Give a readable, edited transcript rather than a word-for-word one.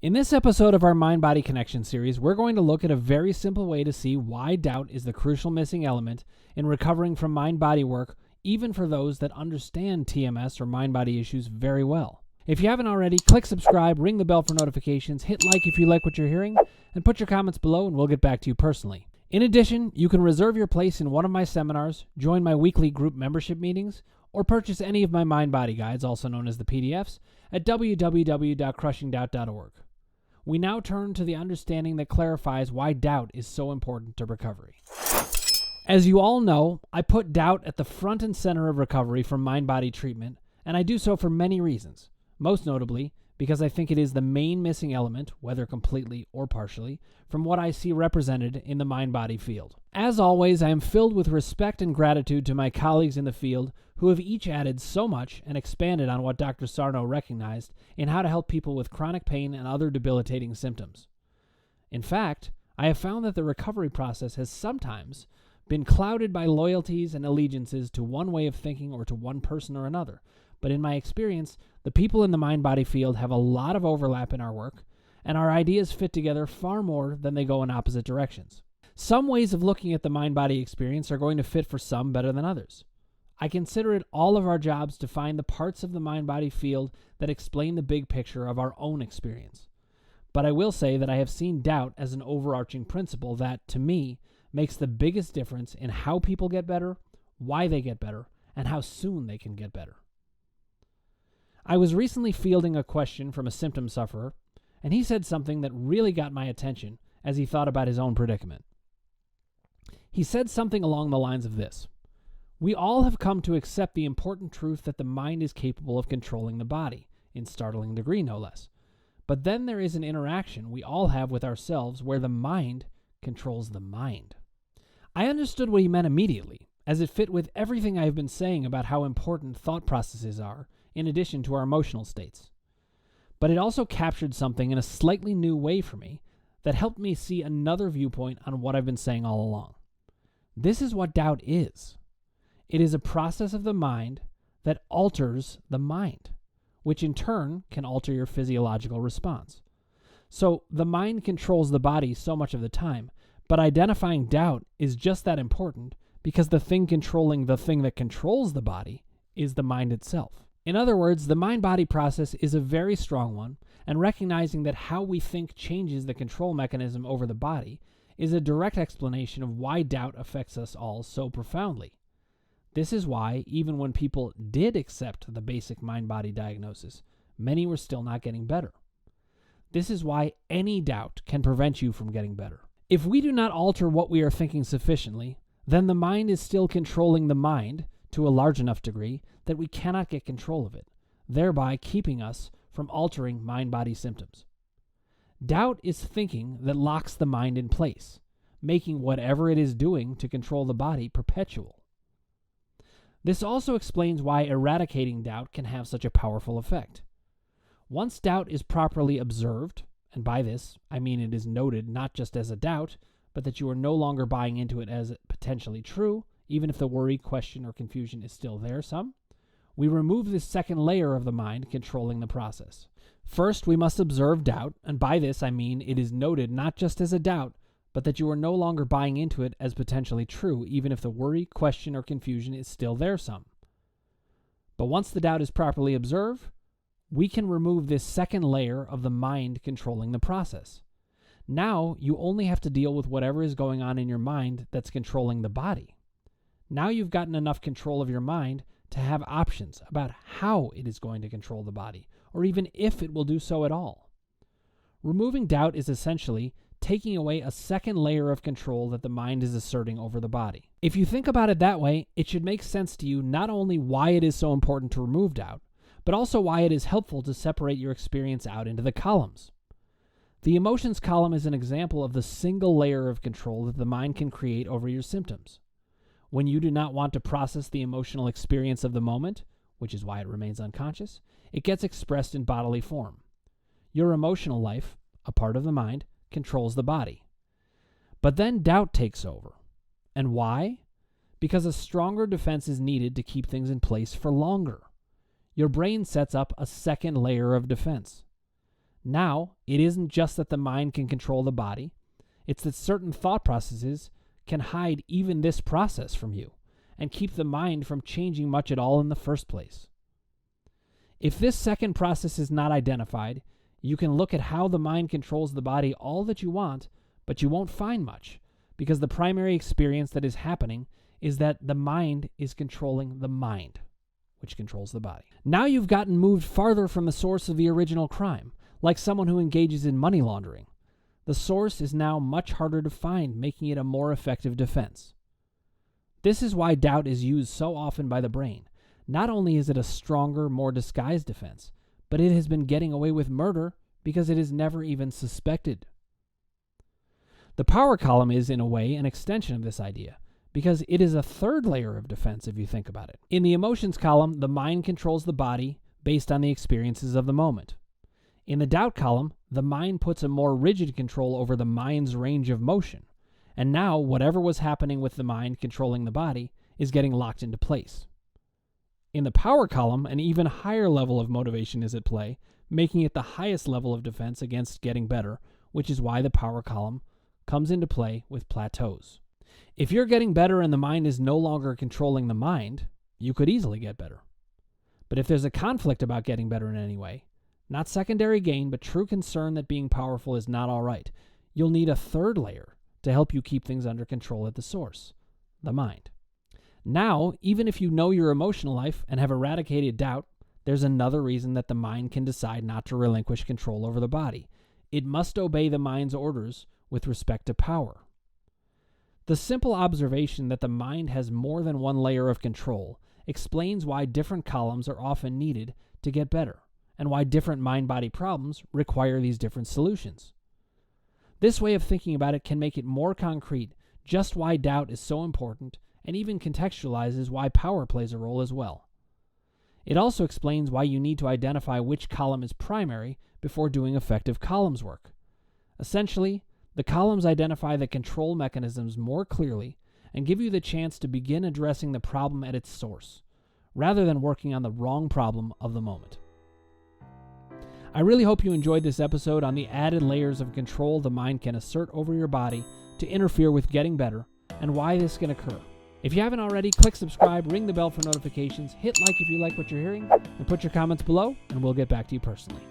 In this episode of our Mind-Body Connection series, we're going to look at a very simple way to see why doubt is the crucial missing element in recovering from mind-body work, even for those that understand TMS or mind-body issues very well. If you haven't already, click subscribe, ring the bell for notifications, hit like if you like what you're hearing, and put your comments below and we'll get back to you personally. In addition, you can reserve your place in one of my seminars, join my weekly group membership meetings, or purchase any of my mind-body guides, also known as the PDFs, at www.crushingdoubt.org. We now turn to the understanding that clarifies why doubt is so important to recovery. As you all know, I put doubt at the front and center of recovery from mind-body treatment, and I do so for many reasons. Most notably, because I think it is the main missing element, whether completely or partially, from what I see represented in the mind-body field. As always, I am filled with respect and gratitude to my colleagues in the field who have each added so much and expanded on what Dr. Sarno recognized in how to help people with chronic pain and other debilitating symptoms. In fact, I have found that the recovery process has sometimes been clouded by loyalties and allegiances to one way of thinking or to one person or another. But in my experience, the people in the mind-body field have a lot of overlap in our work, and our ideas fit together far more than they go in opposite directions. Some ways of looking at the mind-body experience are going to fit for some better than others. I consider it all of our jobs to find the parts of the mind-body field that explain the big picture of our own experience. But I will say that I have seen doubt as an overarching principle that, to me, makes the biggest difference in how people get better, why they get better, and how soon they can get better. I was recently fielding a question from a symptom sufferer, and he said something that really got my attention as he thought about his own predicament. He said something along the lines of this: "We all have come to accept the important truth that the mind is capable of controlling the body, in startling degree no less. But then there is an interaction we all have with ourselves where the mind controls the mind." I understood what he meant immediately, as it fit with everything I have been saying about how important thought processes are, in addition to our emotional states. But it also captured something in a slightly new way for me that helped me see another viewpoint on what I've been saying all along. This is what doubt is. It is a process of the mind that alters the mind, which in turn can alter your physiological response. So the mind controls the body so much of the time, but identifying doubt is just that important because the thing controlling the thing that controls the body is the mind itself. In other words, the mind-body process is a very strong one, and recognizing that how we think changes the control mechanism over the body is a direct explanation of why doubt affects us all so profoundly. This is why, even when people did accept the basic mind-body diagnosis, many were still not getting better. This is why any doubt can prevent you from getting better. If we do not alter what we are thinking sufficiently, then the mind is still controlling the mind to a large enough degree that we cannot get control of it, thereby keeping us from altering mind-body symptoms. Doubt is thinking that locks the mind in place, making whatever it is doing to control the body perpetual. This also explains why eradicating doubt can have such a powerful effect. Once doubt is properly observed, and by this I mean it is noted not just as a doubt, but that you are no longer buying into it as potentially true, even if the worry, question, or confusion is still there some, we remove this second layer of the mind controlling the process. First, we must observe doubt, and by this I mean it is noted not just as a doubt, but that you are no longer buying into it as potentially true, even if the worry, question, or confusion is still there some. But once the doubt is properly observed, we can remove this second layer of the mind controlling the process. Now, you only have to deal with whatever is going on in your mind that's controlling the body. Now you've gotten enough control of your mind to have options about how it is going to control the body, or even if it will do so at all. Removing doubt is essentially taking away a second layer of control that the mind is asserting over the body. If you think about it that way, it should make sense to you not only why it is so important to remove doubt, but also why it is helpful to separate your experience out into the columns. The emotions column is an example of the single layer of control that the mind can create over your symptoms. When you do not want to process the emotional experience of the moment, which is why it remains unconscious, it gets expressed in bodily form. Your emotional life, a part of the mind, controls the body. But then doubt takes over. And why? Because a stronger defense is needed to keep things in place for longer. Your brain sets up a second layer of defense. Now, it isn't just that the mind can control the body, it's that certain thought processes can hide even this process from you and keep the mind from changing much at all in the first place. If this second process is not identified, you can look at how the mind controls the body all that you want, but you won't find much, because the primary experience that is happening is that the mind is controlling the mind, which controls the body. Now you've gotten moved farther from the source of the original crime, like someone who engages in money laundering. The source is now much harder to find, making it a more effective defense. This is why doubt is used so often by the brain. Not only is it a stronger, more disguised defense, but it has been getting away with murder because it is never even suspected. The power column is, in a way, an extension of this idea, because it is a third layer of defense if you think about it. In the emotions column, the mind controls the body based on the experiences of the moment. In the doubt column, the mind puts a more rigid control over the mind's range of motion, and now whatever was happening with the mind controlling the body is getting locked into place. In the power column, an even higher level of motivation is at play, making it the highest level of defense against getting better, which is why the power column comes into play with plateaus. If you're getting better and the mind is no longer controlling the mind, you could easily get better. But if there's a conflict about getting better in any way, not secondary gain, but true concern that being powerful is not all right, you'll need a third layer to help you keep things under control at the source, the mind. Now, even if you know your emotional life and have eradicated doubt, there's another reason that the mind can decide not to relinquish control over the body. It must obey the mind's orders with respect to power. The simple observation that the mind has more than one layer of control explains why different columns are often needed to get better, and why different mind-body problems require these different solutions. This way of thinking about it can make it more concrete just why doubt is so important, and even contextualizes why power plays a role as well. It also explains why you need to identify which column is primary before doing effective columns work. Essentially, the columns identify the control mechanisms more clearly and give you the chance to begin addressing the problem at its source, rather than working on the wrong problem of the moment. I really hope you enjoyed this episode on the added layers of control the mind can assert over your body to interfere with getting better, and why this can occur. If you haven't already, click subscribe, ring the bell for notifications, hit like if you like what you're hearing, and put your comments below, and we'll get back to you personally.